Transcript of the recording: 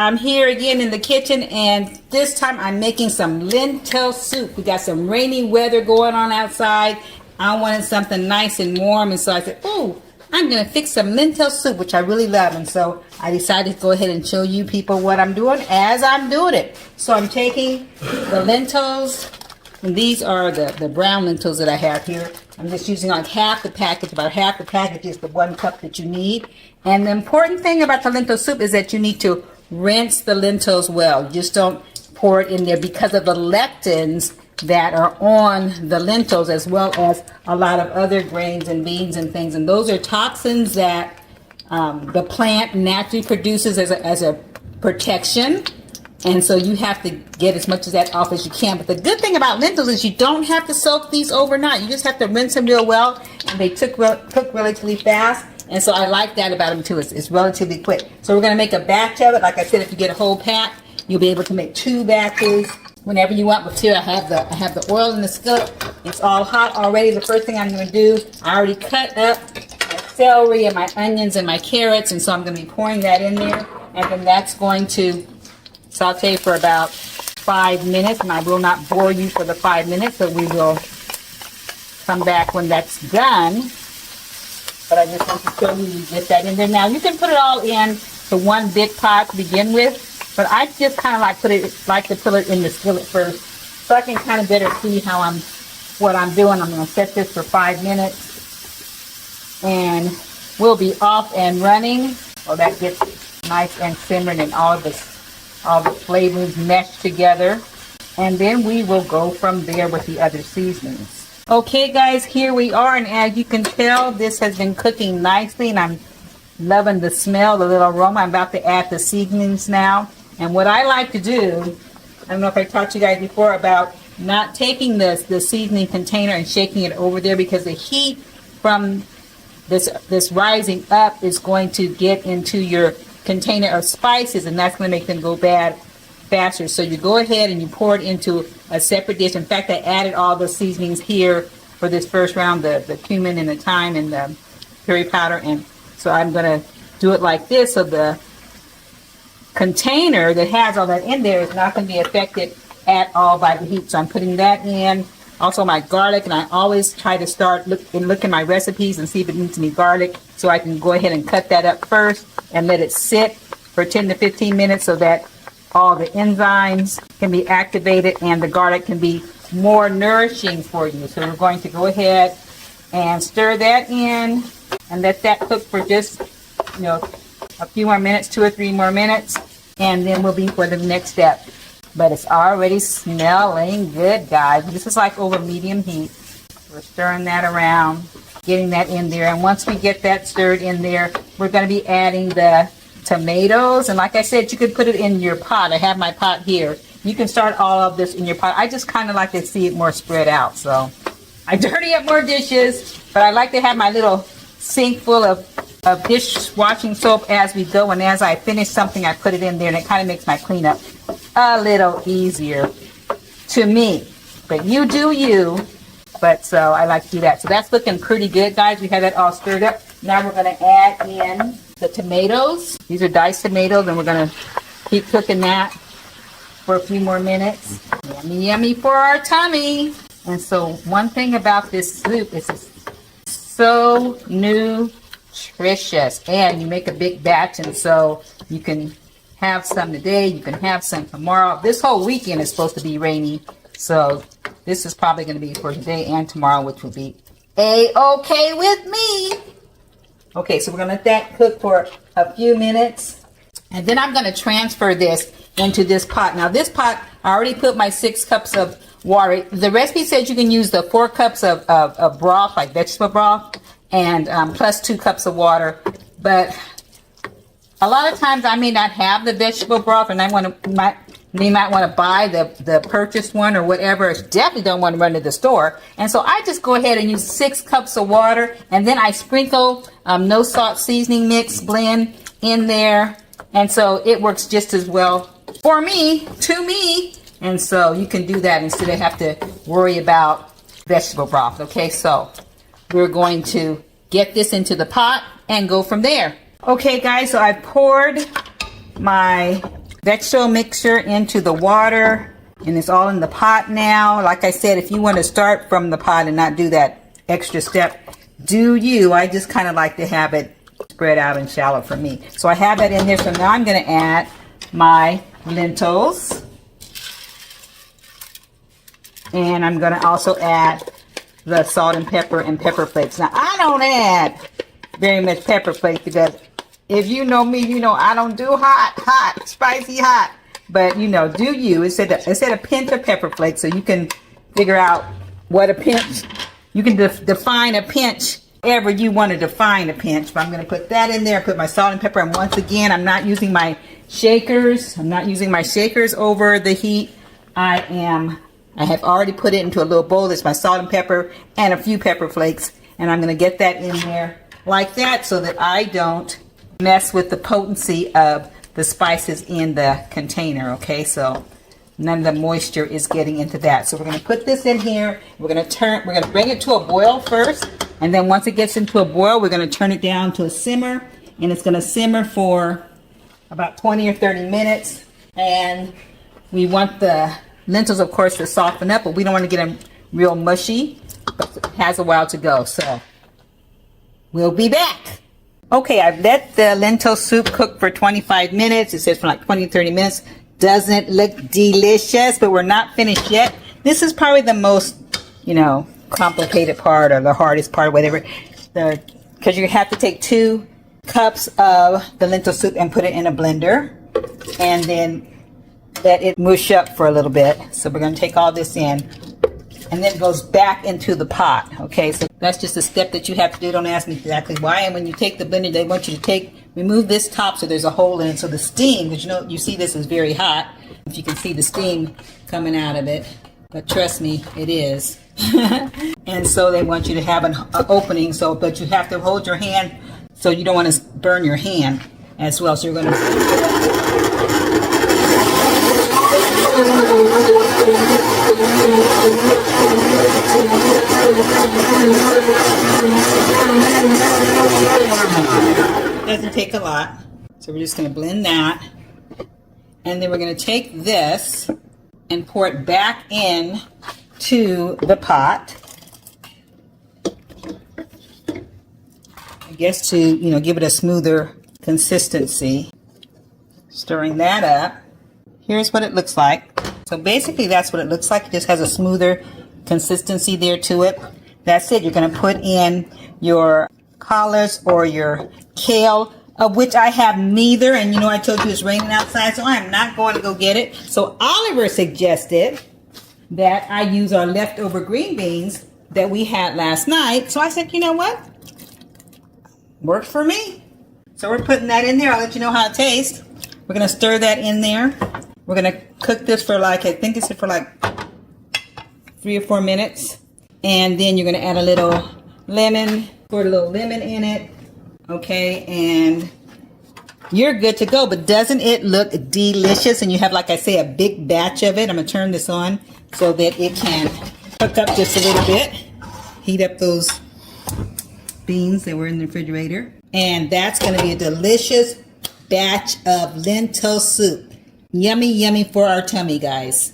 I'm here again in the kitchen, and this time I'm making some lentil soup. We got some rainy weather going on outside. I wanted something nice and warm, and so I said, "Ooh, I'm gonna fix some lentil soup," which I really love. And so I decided to go ahead and show you people what I'm doing as I'm doing it. So I'm taking the lentils, and these are the brown lentils that I have here. I'm just using like half the package. About half the package is the 1 cup that you need. And the important thing about the lentil soup is that you need to rinse the lentils well. You just don't pour it in there because of the lectins that are on the lentils, as well as a lot of other grains and beans and things. And those are toxins that the plant naturally produces as a protection. And so you have to get as much of that off as you can. But the good thing about lentils is you don't have to soak these overnight. You just have to rinse them real well, and they cook relatively fast. And so I like that about them too. It's relatively quick. So we're going to make a batch of it. Like I said, if you get a whole pack, you'll be able to make 2 batches whenever you want. But here I have the oil in the skillet. It's all hot already. The first thing I'm going to do, I already cut up my celery and my onions and my carrots, and so I'm going to be pouring that in there. And then that's going to saute for about 5 minutes, and I will not bore you for the 5 minutes, so we will come back when that's done. But I just want to show you get that in there. Now you can put it all in to one big pot to begin with, but I just kind of like to put it in the skillet first, so I can kind of better see what I'm doing. I'm going to set this for 5 minutes, and we'll be off and running. Well, that gets nice and simmered, and all the flavors mesh together, and then we will go from there with the other seasonings. Okay guys, here we are, and as you can tell, this has been cooking nicely, and I'm loving the smell, the little aroma. I'm about to add the seasonings now. And what I like to do, I don't know if I talked to you guys before about not taking the seasoning container and shaking it over there, because the heat from this rising up is going to get into your container of spices, and that's going to make them go bad faster. So you go ahead and you pour it into a separate dish. In fact, I added all the seasonings here for this first round, the cumin and the thyme and the curry powder, and so I'm going to do it like this, so the container that has all that in there is not going to be affected at all by the heat. So I'm putting that in. Also my garlic, and I always try to start look in my recipes and see if it needs any garlic, so I can go ahead and cut that up first and let it sit for 10 to 15 minutes so that all the enzymes can be activated and the garlic can be more nourishing for you. So we're going to go ahead and stir that in and let that cook for just a few more minutes, 2 or 3 more minutes, and then we'll be for the next step. But it's already smelling good, guys. This is like over medium heat. We're stirring that around, getting that in there. And once we get that stirred in there, we're going to be adding the tomatoes. And like I said, you could put it in your pot. I have my pot here. You can start all of this in your pot. I just kind of like to see it more spread out. So I dirty up more dishes, but I like to have my little sink full of dishwashing soap as we go. And as I finish something, I put it in there, and it kind of makes my cleanup a little easier to me. But you do you. But so I like to do that. So that's looking pretty good, guys. We have that all stirred up. Now we're going to add in the tomatoes. These are diced tomatoes, and we're going to keep cooking that for a few more minutes. Yummy, yummy for our tummy. And so one thing about this soup is it's so nutritious, and you make a big batch, and so you can have some today, you can have some tomorrow. This whole weekend is supposed to be rainy, so this is probably going to be for today and tomorrow, which will be a-okay with me. Okay, so we're going to let that cook for a few minutes, and then I'm going to transfer this into this pot. Now this pot, I already put my 6 cups of water. The recipe says you can use the 4 cups of broth, like vegetable broth, and plus 2 cups of water. But a lot of times I may not have the vegetable broth, and they might want to buy the purchased one or whatever. Definitely don't want to run to the store. And so I just go ahead and use 6 cups of water, and then I sprinkle no salt seasoning mix blend in there. And so it works just as well for me, to me. And so you can do that instead of have to worry about vegetable broth. Okay, so we're going to get this into the pot and go from there. Okay guys, so I poured my vegetable mixture into the water, and it's all in the pot now. Like I said, if you want to start from the pot and not do that extra step, do you. I just kind of like to have it spread out and shallow for me. So I have that in there. So now I'm going to add my lentils. And I'm going to also add the salt and pepper flakes. Now, I don't add very much pepper flakes because if you know me, you know I don't do hot, spicy hot. But, you know, do you. It said a pinch of pepper flakes, so you can figure out what a pinch. You can define a pinch ever you want to define a pinch. But I'm going to put that in there, put my salt and pepper. And once again, I'm not using my shakers. I'm not using my shakers over the heat. I have already put it into a little bowl. There's my salt and pepper and a few pepper flakes. And I'm going to get that in there like that so that I don't mess with the potency of the spices in the container. Okay, so none of the moisture is getting into that. So we're going to put this in here. We're going to bring it to a boil first. And then once it gets into a boil, we're going to turn it down to a simmer. And it's going to simmer for about 20 or 30 minutes. And we want the lentils, of course, to soften up, but we don't want to get them real mushy. But it has a while to go, so we'll be back. Okay, I've let the lentil soup cook for 25 minutes. It says for like 20 to 30 minutes. Doesn't look delicious, but we're not finished yet. This is probably the most, you know, complicated part or the hardest part, whatever. Because you have to take 2 cups of the lentil soup and put it in a blender. And then let it mush up for a little bit. So we're going to take all this in. And then it goes back into the pot. Okay, so that's just a step that you have to do. Don't ask me exactly why. And when you take the blender, they want you to remove this top so there's a hole in it. So the steam, because you see this is very hot. If you can see the steam coming out of it. But trust me, it is. And so they want you to have an opening. But you have to hold your hand so you don't want to burn your hand as well. So you're going to... Doesn't take a lot. So we're just going to blend that. And then we're going to take this and pour it back in to the pot. I guess to, you know, give it a smoother consistency. Stirring that up. Here's what it looks like. So basically that's what it looks like. It just has a smoother consistency there to it. That's it. You're going to put in your collards or your kale, of which I have neither. And you know, I told you it's raining outside, so I'm not going to go get it. So Oliver suggested that I use our leftover green beans that we had last night. So I said, you know what? Works for me. So we're putting that in there. I'll let you know how it tastes. We're going to stir that in there. We're going to cook this for like, I think it's for like 3 or 4 minutes. And then you're going to add a little lemon, pour a little lemon in it. Okay, and you're good to go. But doesn't it look delicious? And you have, like I say, a big batch of it. I'm going to turn this on so that it can cook up just a little bit. Heat up those beans that were in the refrigerator. And that's going to be a delicious batch of lentil soup. Yummy, yummy for our tummy, guys.